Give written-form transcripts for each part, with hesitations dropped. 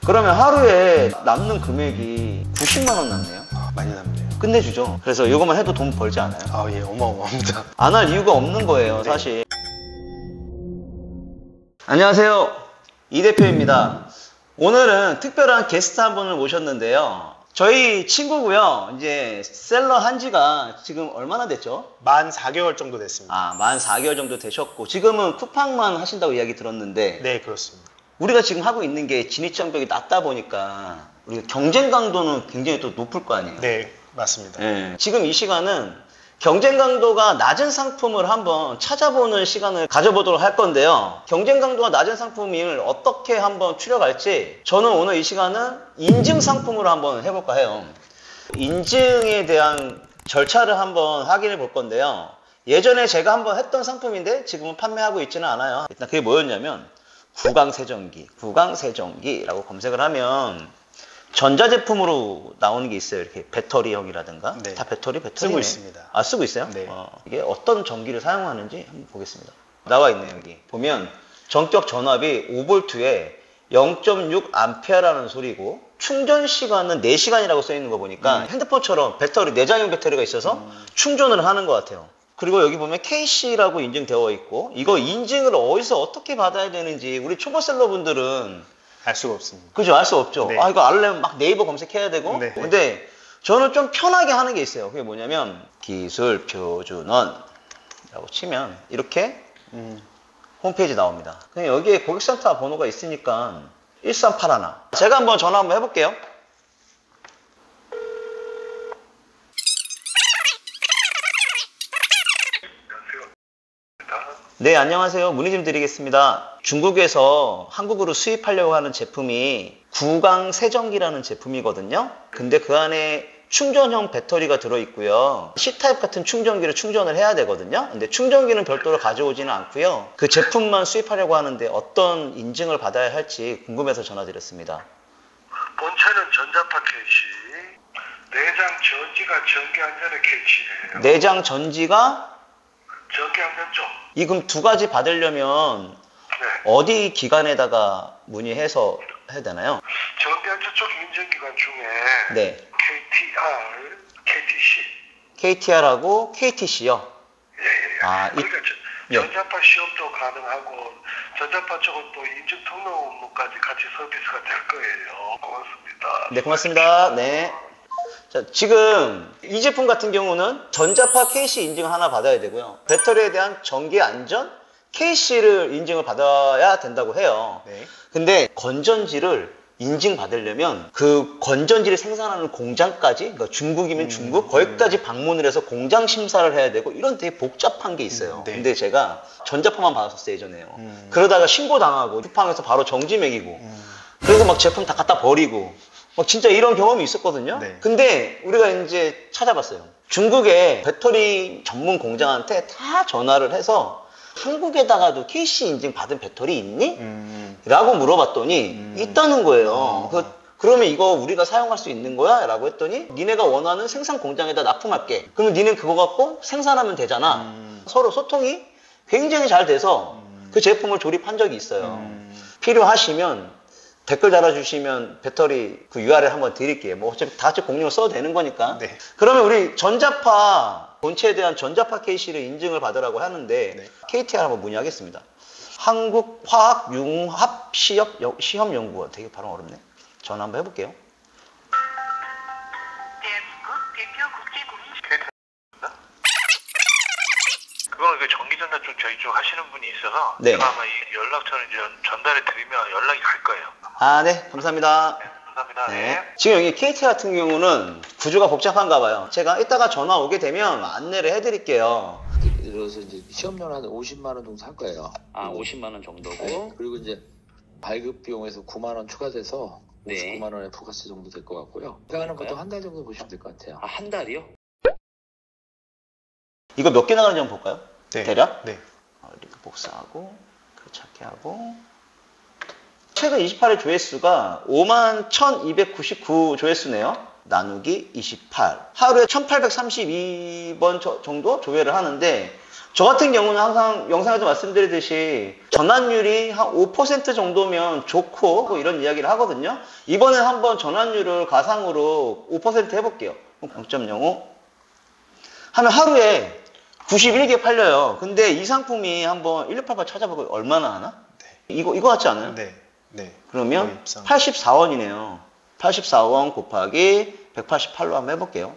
그러면 하루에 남는 금액이 90만 원 남네요. 많이 남네요. 끝내주죠. 그래서 이것만 해도 돈 벌지 않아요? 아, 예, 어마어마합니다. 안 할 이유가 없는 거예요, 사실. 안녕하세요, 이 대표입니다. 오늘은 특별한 게스트 한 분을 모셨는데요. 저희 친구고요. 이제 셀러 한 지가 지금 얼마나 됐죠? 만 4개월 정도 됐습니다. 만 4개월 정도 되셨고, 지금은 쿠팡만 하신다고 이야기 들었는데, 네, 그렇습니다. 우리가 지금 하고 있는 게 진입장벽이 낮다 보니까 우리가 경쟁 강도는 굉장히 또 높을 거 아니에요? 네, 맞습니다. 네. 지금 이 시간은 경쟁 강도가 낮은 상품을 한번 찾아보는 시간을 가져보도록 할 건데요. 경쟁 강도가 낮은 상품을 어떻게 한번 추려갈지, 저는 오늘 이 시간은 인증 상품으로 한번 해볼까 해요. 인증에 대한 절차를 한번 확인해 볼 건데요. 예전에 제가 한번 했던 상품인데 지금은 판매하고 있지는 않아요. 일단 그게 뭐였냐면 구강세정기라고 검색을 하면 전자제품으로 나오는 게 있어요. 이렇게 배터리형이라든가. 네. 다 배터리네. 쓰고 있습니다. 아, 쓰고 있어요? 네. 이게 어떤 전기를 사용하는지 한번 보겠습니다. 나와 있네요, 여기. 보면 전격 전압이 5V에 0.6A라는 소리고, 충전 시간은 4시간이라고 써 있는 거 보니까 핸드폰처럼 배터리, 내장형 배터리가 있어서 충전을 하는 것 같아요. 그리고 여기 보면 KC라고 인증되어 있고, 이거 인증을 어디서 어떻게 받아야 되는지 우리 초보셀러 분들은 알 수가 없습니다. 그죠? 알 수 없죠. 네. 이거 알려면 막 네이버 검색해야 되고. 네. 근데 저는 좀 편하게 하는 게 있어요. 그게 뭐냐면 기술표준원이라고 치면 이렇게 홈페이지 나옵니다. 그냥 여기에 고객센터 번호가 있으니까 1381. 제가 한번 전화 한번 해볼게요. 네, 안녕하세요. 문의 좀 드리겠습니다. 중국에서 한국으로 수입하려고 하는 제품이 구강세정기라는 제품이거든요. 근데 그 안에 충전형 배터리가 들어있고요. C타입 같은 충전기를 충전을 해야 되거든요. 근데 충전기는 별도로 가져오지는 않고요. 그 제품만 수입하려고 하는데 어떤 인증을 받아야 할지 궁금해서 전화드렸습니다. 본체는 전자파 캐시, 내장 전지가 전기 안전의 캐시예요. 내장 전지가 전기 안전 쪽. 이 그럼 두 가지 받으려면 네. 어디 기관에다가 문의해서 해야 되나요? 전기 안전 쪽 인증기관 중에 네. KTR, KTC. KTR하고 KTC요. 예. 그러니까 예. 전자파 시험도 가능하고 전자파 쪽은 또 인증 등록 업무까지 같이 서비스가 될 거예요. 고맙습니다. 네, 고맙습니다. 네. 자, 지금 이 제품 같은 경우는 전자파 KC 인증을 하나 받아야 되고요. 배터리에 대한 전기 안전 KC를 인증을 받아야 된다고 해요. 네. 근데 건전지를 인증받으려면 그 건전지를 생산하는 공장까지, 그러니까 중국이면 중국, 거기까지 방문을 해서 공장 심사를 해야 되고, 이런 되게 복잡한 게 있어요. 네. 근데 제가 전자파만 받았었어요, 예전에요. 그러다가 신고당하고, 쿠팡에서 바로 정지 매기고, 그래서 막 제품 다 갖다 버리고, 막 진짜 이런 경험이 있었거든요. 네. 근데 우리가 이제 찾아봤어요. 중국의 배터리 전문 공장한테 다 전화를 해서 한국에다가도 KC 인증 받은 배터리 있니? 라고 물어봤더니 있다는 거예요. 그러면 이거 우리가 사용할 수 있는 거야? 라고 했더니 니네가 원하는 생산 공장에다 납품할게. 그러면 니네 그거 갖고 생산하면 되잖아. 서로 소통이 굉장히 잘 돼서 그 제품을 조립한 적이 있어요. 필요하시면 댓글 달아주시면 배터리 그 URL 한번 드릴게요. 뭐 어차피 다 같이 공유를 써도 되는 거니까. 네. 그러면 우리 전자파, 본체에 대한 전자파 KC를 인증을 받으라고 하는데, 네. KTR 한번 문의하겠습니다. 한국화학융합시험연구원. 되게 발음 어렵네. 전화 한번 해볼게요. 대한민국 대표 국제공인. 그거는 그 전기전자 쪽 저희 쪽 하시는 분이 있어서 네. 제가 아마 이 연락처를 이제 전달해 드리면 연락이 갈 거예요. 네. 감사합니다. 감사합니다. 네. 지금 여기 KT 같은 경우는 구조가 복잡한가 봐요. 제가 이따가 전화 오게 되면 안내를 해드릴게요. 그래서 이제 시험료는 한 50만 원 정도 할 거예요. 50만 원 정도고. 네. 그리고 이제 발급 비용에서 9만 원 추가돼서 네. 59만 원의 부가세 정도 될 것 같고요. 시간은 보통 한 달 정도 보시면 될 것 같아요. 한 달이요? 이거 몇 개 나가는지 한번 볼까요? 네. 대략? 네. 이렇게 복사하고, 찾기 하고. 최근 28회 조회수가 51,299 조회수네요. 나누기 28. 하루에 1,832번 정도 조회를 하는데, 저 같은 경우는 항상 영상에서 말씀드리듯이 전환율이 한 5% 정도면 좋고 뭐 이런 이야기를 하거든요. 이번엔 한번 전환율을 가상으로 5% 해볼게요. 0.05 하면 하루에 91개 팔려요. 근데 이 상품이 한번 1688 찾아보고 얼마나 하나? 네. 이거 같지 않아요? 네. 네. 그러면 84원이네요. 84원 곱하기 188로 한번 해볼게요.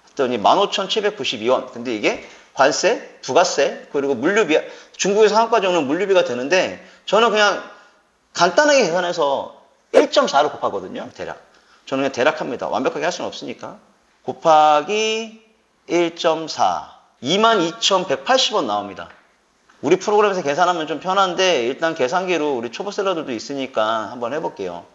했더니 15,792원. 근데 이게 관세, 부가세, 그리고 물류비, 중국에서 상한가까지 오는 물류비가 되는데 저는 그냥 간단하게 계산해서 1.4를 곱하거든요. 대략. 저는 그냥 대략합니다. 완벽하게 할 수는 없으니까. 곱하기 1.4. 22,180원 나옵니다. 우리 프로그램에서 계산하면 좀 편한데 일단 계산기로 우리 초보 셀러들도 있으니까 한번 해볼게요.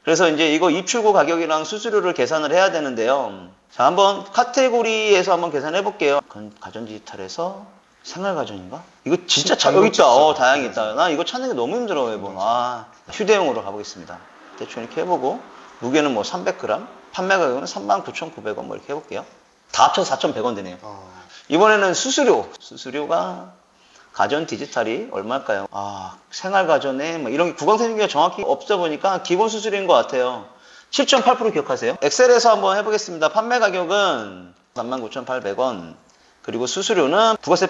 그래서 이제 이거 입출고 가격이랑 수수료를 계산을 해야 되는데요. 자, 한번 카테고리에서 한번 계산해 볼게요. 가전디지털에서 생활가전인가? 이거 진짜 여기 있다. 다양히 있다. 나 이거 찾는 게 너무 힘들어. 이번. 휴대용으로 가보겠습니다. 대충 이렇게 해보고 무게는 뭐 300g, 판매 가격은 39,900원 뭐 이렇게 해볼게요. 다 합쳐서 4,100원 되네요. 이번에는 수수료가 가전 디지털이 얼마일까요? 생활가전에 뭐 이런 구강세균기가 정확히 없어 보니까 기본 수수료인 것 같아요. 7.8% 기억하세요? 엑셀에서 한번 해보겠습니다. 판매 가격은 39,800원. 그리고 수수료는 부가세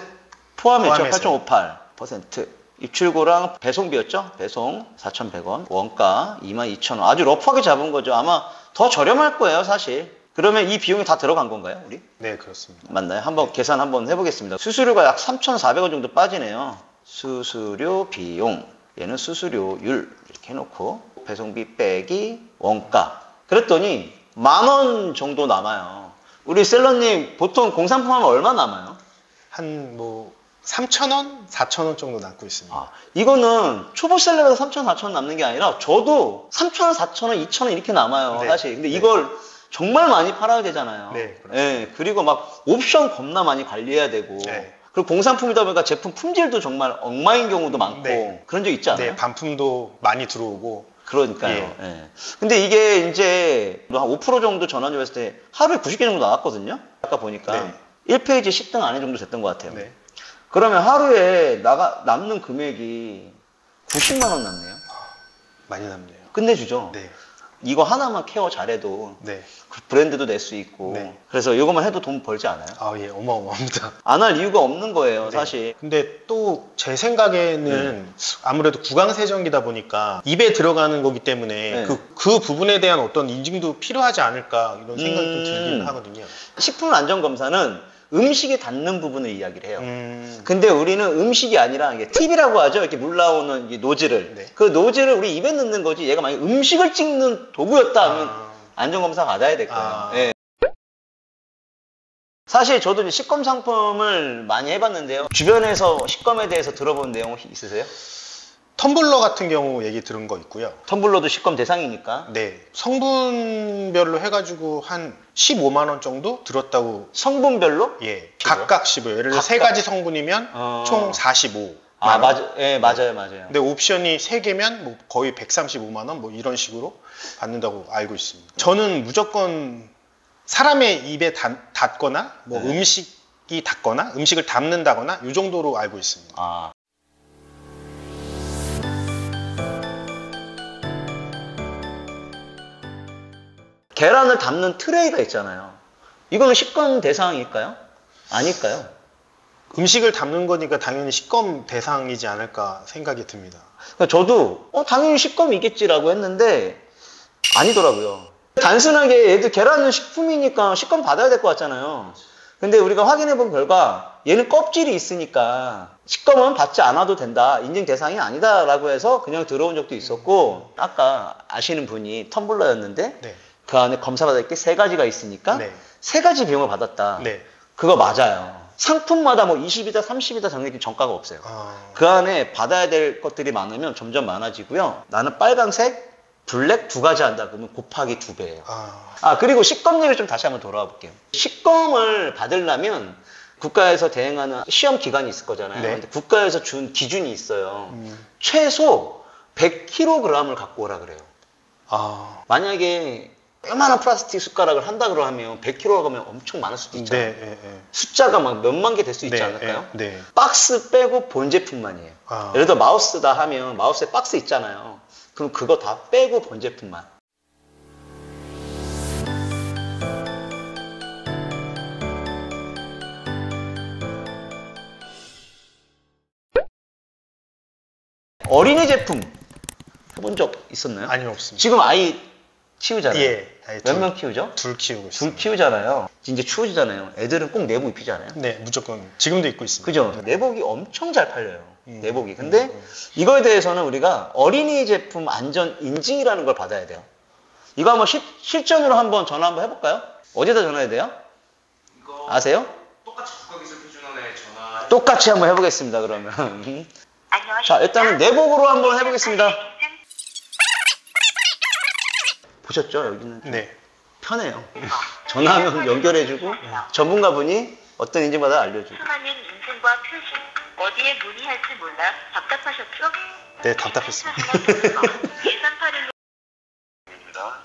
포함했죠. 8.58%. 입출고랑 배송비였죠. 배송 4,100원. 원가 22,000원. 아주 러프하게 잡은 거죠. 아마 더 저렴할 거예요, 사실. 그러면 이 비용이 다 들어간 건가요, 우리? 네, 그렇습니다. 맞나요? 한번 계산 한번 해보겠습니다. 수수료가 약 3,400원 정도 빠지네요. 수수료 비용, 얘는 수수료율 이렇게 해놓고 배송비 빼기 원가. 그랬더니 10,000원 정도 남아요. 우리 셀러님 보통 공산품 하면 얼마 남아요? 한 뭐 3,000원, 4,000원 정도 남고 있습니다. 이거는 초보 셀러에서 3,000원, 4,000원 남는 게 아니라 저도 3,000원, 4,000원, 2,000원 이렇게 남아요. 네. 사실. 근데 이걸 정말 많이 팔아야 되잖아요. 네, 그렇습니다. 네, 그리고 막 옵션 겁나 많이 관리해야 되고. 네. 그리고 공산품이다 보니까 제품 품질도 정말 엉망인 경우도 많고. 네. 그런 적 있지 않아요? 네, 반품도 많이 들어오고. 그러니까요. 예. 예. 근데 이게 이제 한 5% 정도 전환율 했을 때 하루에 90개 정도 나왔거든요. 아까 보니까 네. 1페이지 10등 안에 정도 됐던 것 같아요. 네. 그러면 하루에 남는 금액이 90만 원 남네요. 많이 남네요. 끝내주죠. 네. 이거 하나만 케어 잘해도 네. 브랜드도 낼 수 있고. 네. 그래서 이거만 해도 돈 벌지 않아요? 예, 어마어마합니다. 안 할 이유가 없는 거예요, 네. 사실. 근데 또 제 생각에는 아무래도 구강세정기다 보니까 입에 들어가는 거기 때문에 네. 그 부분에 대한 어떤 인증도 필요하지 않을까 이런 생각이 좀 들긴 하거든요. 식품안전검사는 음식에 닿는 부분을 이야기를 해요. 음, 근데 우리는 음식이 아니라 이게 팁이라고 하죠. 이렇게 물 나오는 이 노즐을. 네. 그 노즐을 우리 입에 넣는 거지. 얘가 만약 음식을 찍는 도구였다 하면 안전검사 받아야 될 거예요. 예. 사실 저도 이제 식검 상품을 많이 해봤는데요. 주변에서 식검에 대해서 들어본 내용 혹시 있으세요? 텀블러 같은 경우 얘기 들은 거 있고요. 텀블러도 식검 대상이니까. 네, 성분별로 해가지고 한 15만 원 정도 들었다고. 성분별로? 예, 각각 15. 예를 들어 세 가지 성분이면 총 45. 맞아요. 근데 옵션이 3개면 뭐 거의 135만 원 뭐 이런 식으로 받는다고 알고 있습니다. 저는 무조건 사람의 입에 닿거나 뭐 네. 음식이 닿거나 음식을 담는다거나 이 정도로 알고 있습니다. 계란을 담는 트레이가 있잖아요. 이거는 식검 대상일까요? 아닐까요? 음식을 담는 거니까 당연히 식검 대상이지 않을까 생각이 듭니다. 그러니까 저도 당연히 식검이겠지라고 했는데 아니더라고요. 단순하게 얘도 계란은 식품이니까 식검 받아야 될 것 같잖아요. 근데 우리가 확인해 본 결과 얘는 껍질이 있으니까 식검은 받지 않아도 된다. 인증 대상이 아니다라고 해서 그냥 들어온 적도 있었고 아까 아시는 분이 텀블러였는데 네. 그 안에 검사받을 게 3가지가 있으니까 네. 3가지 비용을 받았다. 네. 그거 맞아요. 상품마다 뭐 20이다 30이다 정해진 정가가 없어요. 그 안에 받아야 될 것들이 많으면 점점 많아지고요. 나는 빨강색, 블랙 2가지 한다 그러면 곱하기 2배예요. 그리고 식검 얘기 좀 다시 한번 돌아와 볼게요. 식검을 받으려면 국가에서 대행하는 시험 기간이 있을 거잖아요. 네. 근데 국가에서 준 기준이 있어요. 최소 100kg을 갖고 오라 그래요. 만약에 요만한 플라스틱 숟가락을 한다 그러면 100kg 가면 엄청 많을 수도 있잖아요. 네, 네. 숫자가 막 몇만 개 될 수 있지 네, 않을까요? 네, 네. 박스 빼고 본 제품만이에요. 아. 예를 들어 마우스다 하면 마우스에 박스 있잖아요. 그럼 그거 다 빼고 본 제품만. 어린이 제품 해본 적 있었나요? 아니요, 없습니다. 지금 아이 키우잖아요. 예. 아니, 몇 명 키우죠? 둘 키우고 둘 있습니다. 키우잖아요. 이제 추워지잖아요. 애들은 꼭 내복 입히잖아요. 네, 무조건 지금도 입고 있습니다. 그죠? 내복이 엄청 잘 팔려요. 내복이. 근데 이거에 대해서는 우리가 어린이 제품 안전 인증이라는 걸 받아야 돼요. 이거 한번 실전으로 한번 전화 한번 해볼까요? 어디다 전화해야 돼요? 아세요? 똑같이 국가기술표준원에 전화. 똑같이 한번 해보겠습니다, 그러면. 자, 일단은 내복으로 한번 해보겠습니다. 보셨죠? 여기는 좀 네. 편해요. 전화하면 연결해주고 전문가분이 어떤 인증받아 알려주고. 수많은 인증과 표시 어디에 문의할지 몰라 답답하셨죠? 네, 답답했습니다. 예산8일로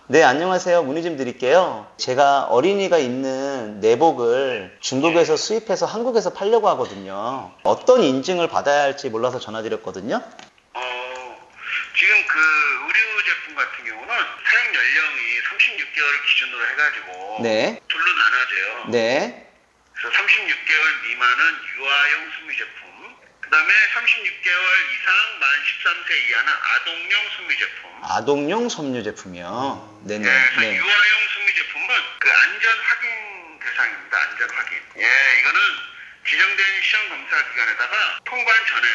네, 안녕하세요. 문의 좀 드릴게요. 제가 어린이가 입는 내복을 중국에서 수입해서 한국에서 팔려고 하거든요. 어떤 인증을 받아야 할지 몰라서 전화드렸거든요. 지금 그 의류 제품 같은 경우는 사용 연령이 36개월 기준으로 해가지고 네. 둘로 나눠져요. 네. 그래서 36개월 미만은 유아용 수미 제품, 그 다음에 36개월 이상 만 13세 이하는 아동용 수미 제품. 아동용 섬유 제품이요. 네네. 그래서 네. 유아용 수미 제품은 그 안전 확인 대상입니다. 안전 확인. 예, 이거는 지정된 시험 검사 기관에다가 통관 전에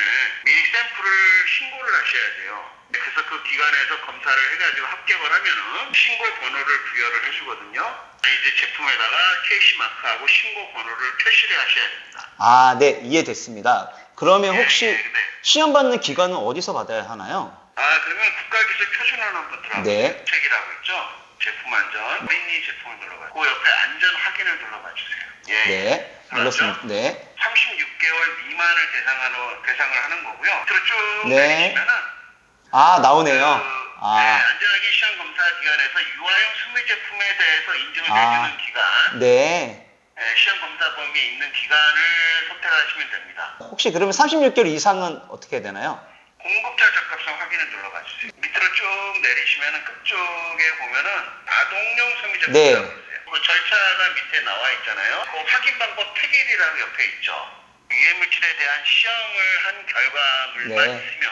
미리 샘플을 신고를 하셔야 돼요. 그래서 그 기관에서 검사를 해가지고 합격을 하면은 신고 번호를 부여를 해주거든요. 이제 제품에다가 KC 마크하고 신고 번호를 표시를 하셔야 됩니다. 아, 네. 이해됐습니다. 그러면 혹시 네. 시험 받는 기관은 어디서 받아야 하나요? 그러면 국가기술표준원 한번 들어가세요. 네. 책이라고 있죠? 제품 안전, 어린이 제품을 눌러봐요. 그 옆에 안전 확인을 눌러봐 주세요. 예. 네. 눌렀습니다. 네. 36개월 미만을 대상을 하는 거고요. 밑으로 쭉 네. 내리시면은 아, 나오네요. 네, 아, 안전하게 시험 검사 기관에서 유아용 수미 제품에 대해서 인증을 아. 해주는 기관, 네. 시험 검사 범위에 있는 기관을 선택하시면 됩니다. 혹시 그러면 36개월 이상은 어떻게 해야 되나요? 공급자 적합성 확인을 눌러봐 주세요. 밑으로 쭉 내리시면은 끝쪽에 보면은 아동용 수미 제품이라고 네. 있어요. 그 절차가 밑에 나와 있잖아요. 그 확인 방법 특일이라고 옆에 있죠. 유해물질에 대한 시험을 한 결과물만 네. 있으면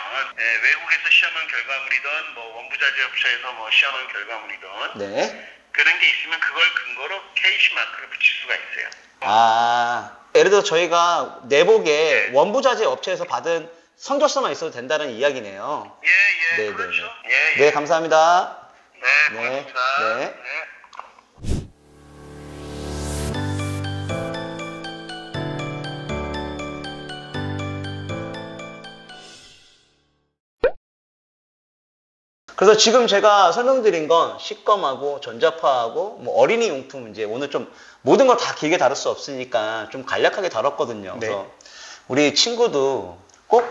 외국에서 시험한 결과물이든 뭐 원부자재 업체에서 뭐 시험한 결과물이든 네. 그런 게 있으면 그걸 근거로 KC 마크를 붙일 수가 있어요. 아, 예를 들어 저희가 내복에 원부자재 업체에서 받은 성적서만 있어도 된다는 이야기네요. 예, 네, 그렇죠. 네, 예, 네, 감사합니다. 네, 네, 고맙습니다. 네. 그래서 지금 제가 설명드린 건 식검하고 전자파하고 뭐 어린이 용품 이제 오늘 좀 모든 걸 다 길게 다룰 수 없으니까 좀 간략하게 다뤘거든요. 네. 그래서 우리 친구도 꼭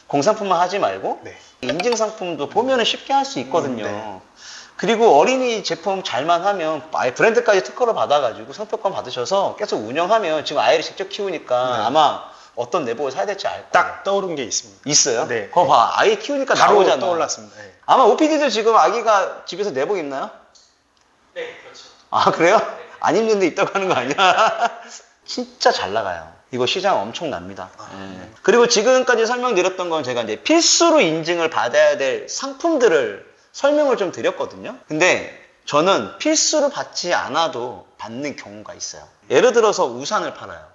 공산품만 하지 말고 네. 인증 상품도 보면은 쉽게 할 수 있거든요. 네. 그리고 어린이 제품 잘만 하면 아예 브랜드까지 특허를 받아가지고 상표권 받으셔서 계속 운영하면 지금 아이를 직접 키우니까 네. 아마 어떤 내복을 사야 될지 알 거예요. 딱 떠오른 게 있습니다. 있어요? 네. 그거 봐. 아이 키우니까 바로 나오잖아. 떠올랐습니다. 네. 아마 OPD도 지금 아기가 집에서 내복 입나요? 네, 그렇죠. 아, 그래요? 안 입는데 입다고 하는 거 아니야? 진짜 잘 나가요. 이거 시장 엄청납니다. 예. 그리고 지금까지 설명드렸던 건 제가 이제 필수로 인증을 받아야 될 상품들을 설명을 좀 드렸거든요. 근데 저는 필수로 받지 않아도 받는 경우가 있어요. 예를 들어서 우산을 팔아요.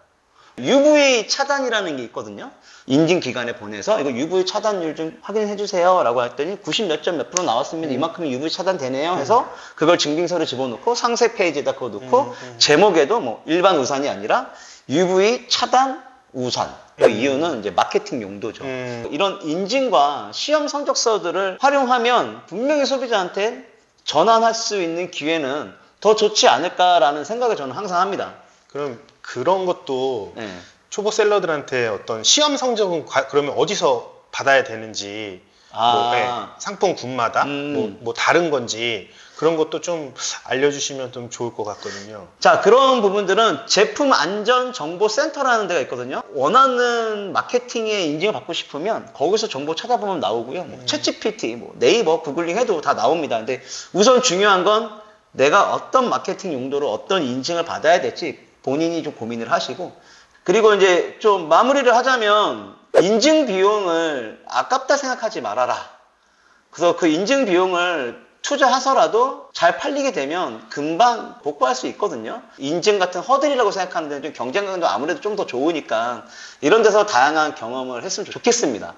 UV 차단이라는 게 있거든요. 인증기관에 보내서 이거 UV 차단율 좀 확인해 주세요 라고 했더니 90 몇 점 몇 프로 나왔습니다. 이만큼이 UV 차단되네요 해서 그걸 증빙서를 집어넣고 상세 페이지에다 그거 넣고 제목에도 뭐 일반 우산이 아니라 UV 차단 우산. 그 이유는 이제 마케팅 용도죠. 이런 인증과 시험 성적서들을 활용하면 분명히 소비자한테 전환할 수 있는 기회는 더 좋지 않을까라는 생각을 저는 항상 합니다. 그럼 그런 것도 네. 초보 셀러들한테 어떤 시험 성적은 그러면 어디서 받아야 되는지 상품군마다 뭐 다른 건지 그런 것도 좀 알려주시면 좀 좋을 것 같거든요. 자, 그런 부분들은 제품 안전 정보 센터라는 데가 있거든요. 원하는 마케팅의 인증을 받고 싶으면 거기서 정보 찾아보면 나오고요. 뭐 챗GPT, 뭐 네이버, 구글링 해도 다 나옵니다. 근데 우선 중요한 건 내가 어떤 마케팅 용도로 어떤 인증을 받아야 될지 본인이 좀 고민을 하시고, 그리고 이제 좀 마무리를 하자면 인증 비용을 아깝다 생각하지 말아라. 그래서 그 인증 비용을 투자하서라도 잘 팔리게 되면 금방 복구할 수 있거든요. 인증 같은 허들이라고 생각하는데 좀 경쟁력도 아무래도 좀 더 좋으니까 이런 데서 다양한 경험을 했으면 좋겠습니다.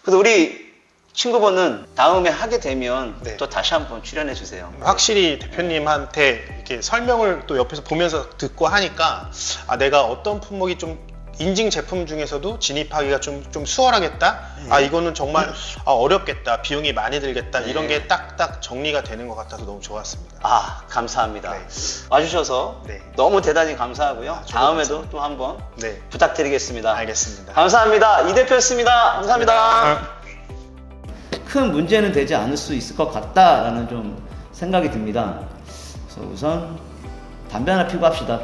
그래서 우리 친구분은 다음에 하게 되면 네. 또 다시 한번 출연해 주세요. 확실히 대표님한테 이렇게 설명을 또 옆에서 보면서 듣고 하니까 내가 어떤 품목이 좀 인증 제품 중에서도 진입하기가 좀 수월하겠다. 이거는 정말 어렵겠다. 비용이 많이 들겠다. 이런 게 딱딱 정리가 되는 것 같아서 너무 좋았습니다. 감사합니다. 네. 와주셔서 네. 너무 대단히 감사하고요. 저도 다음에도 감사합니다. 또 한번 네, 부탁드리겠습니다. 알겠습니다. 감사합니다. 이 대표였습니다. 감사합니다. 큰 문제는 되지 않을 수 있을 것 같다라는 좀 생각이 듭니다. 그래서 우선 담배 하나 피고 합시다.